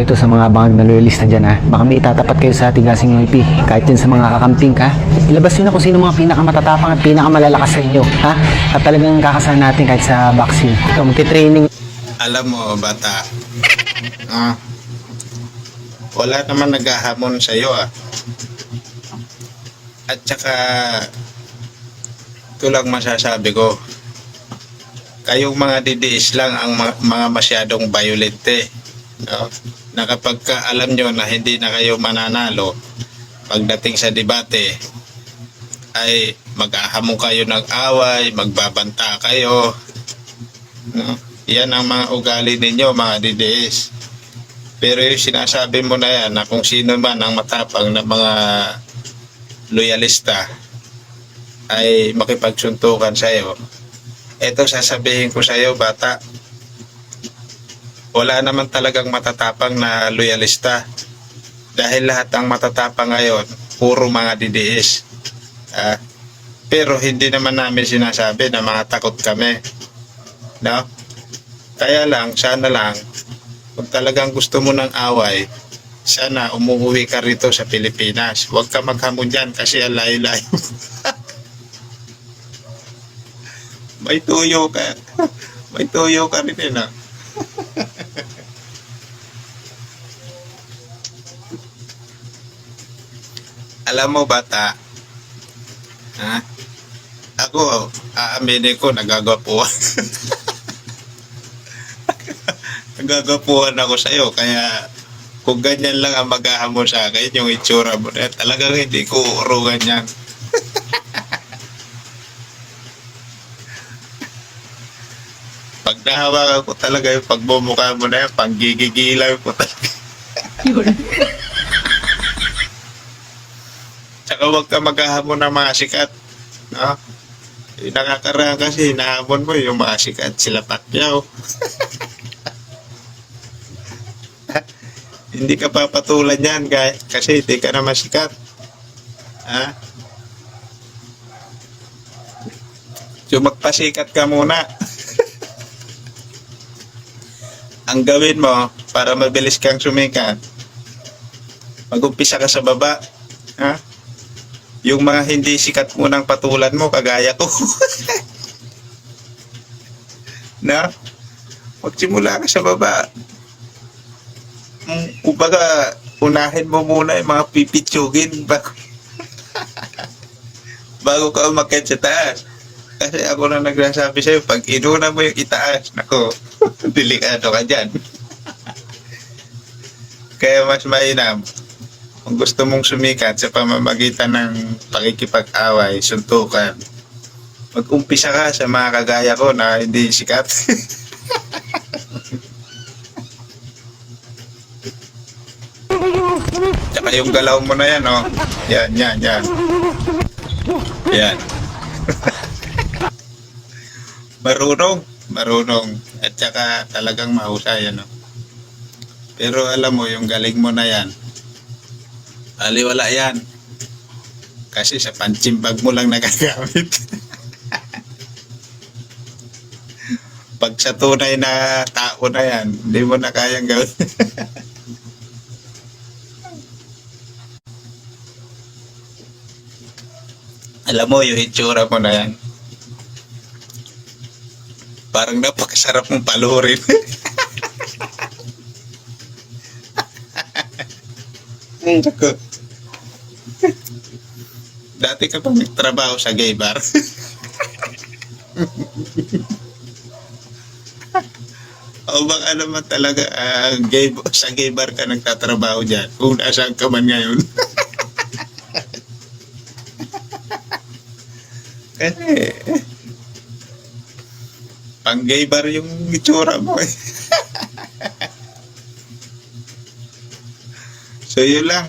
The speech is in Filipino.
So ito sa mga bangag na loyalista dyan ha, baka may itatapat kayo sa Tigasing Noipi, kahit din sa mga kakamping ka. Ilabas nyo na kung sino mga pinakamatatapang at pinakamalalakas sa inyo, ha? At talagang kakasahan natin kahit sa boxing. Ito, magti-training. Alam mo, bata, wala naman naghahamon sa iyo At saka, ito lang masasabi ko. Kayong mga DDS lang ang mga masyadong violente. No? Na kapag alam nyo na hindi na kayo mananalo, pagdating sa debate, ay mag-ahamon kayo ng away, magbabanta kayo. No? Yan ang mga ugali ninyo, mga DDS. Pero yung sinasabi mo na yan, na kung sino man ang matapang na mga loyalista ay makipagsuntukan sa iyo. Ito sasabihin ko sa iyo, bata, wala naman talagang matatapang na loyalista. Dahil lahat ang matatapang ngayon, puro mga DDS. Pero hindi naman namin sinasabi na mga takot kami. No? Kaya lang, sana lang, kung talagang gusto mo ng away, sana umuwi ka rito sa Pilipinas. Huwag ka maghamon dyan kasi layo-layo. May tuyo ka. May tuyo ka rin eh, no? Alam mo, bata, ako, aaminin ko, nagagapuan. Nagagapuan ako sa iyo, kaya kung ganyan lang ang maghahamon sa akin, yung itsura mo na, talagang hindi ko urugan yan. Pag nahawakan ko talaga yung pagbumukha mo na yan, panggigigilaw ko talaga. Tsaka huwag ka maghahamon ng mga sikat. No? Yung nakakaraan kasi, hinahamon mo yung mga sikat, sila Pacquiao. Hindi ka papatulan yan, guys, kasi hindi ka naman sikat. So magpasikat ka muna. Ang gawin mo para mabilis kang sumikat, mag-umpisa ka sa baba. Yung mga hindi sikat munang patulan mo, kagaya ko. Na? Magsimula ka sa baba. Kumbaga, unahin mo muna yung mga pipitsugin bago ka umakyat sa taas. Kasi ako na nagsasabi sa'yo, pag inuna mo yung itaas, nako, delikado ka dyan. Kaya mas mainam, kung gusto mong sumikat sa pamamagitan ng pakikipag-away, suntukan, mag-umpisa ka sa mga kagaya ko na hindi sikat. Tsaka yung galaw mo na yan, oh. Yan. Yan. Marunong. At saka talagang mahusay, ano. Pero alam mo, yung galing mo na yan, aliwala yan. Kasi sa punching bag mo lang nagagamit. Pag sa tunay na tao na yan, hindi mo na kayang gawin. Alam mo, yung itsura mo na yan, parang napakasarap mong palurin. Dati ka pa nagtrabaho sa gay bar. O baka naman talaga sa gay bar ka nagtatrabaho dyan kung nasaan ka man ngayon. Kasi pang gay bar yung itsura mo eh. So yun lang.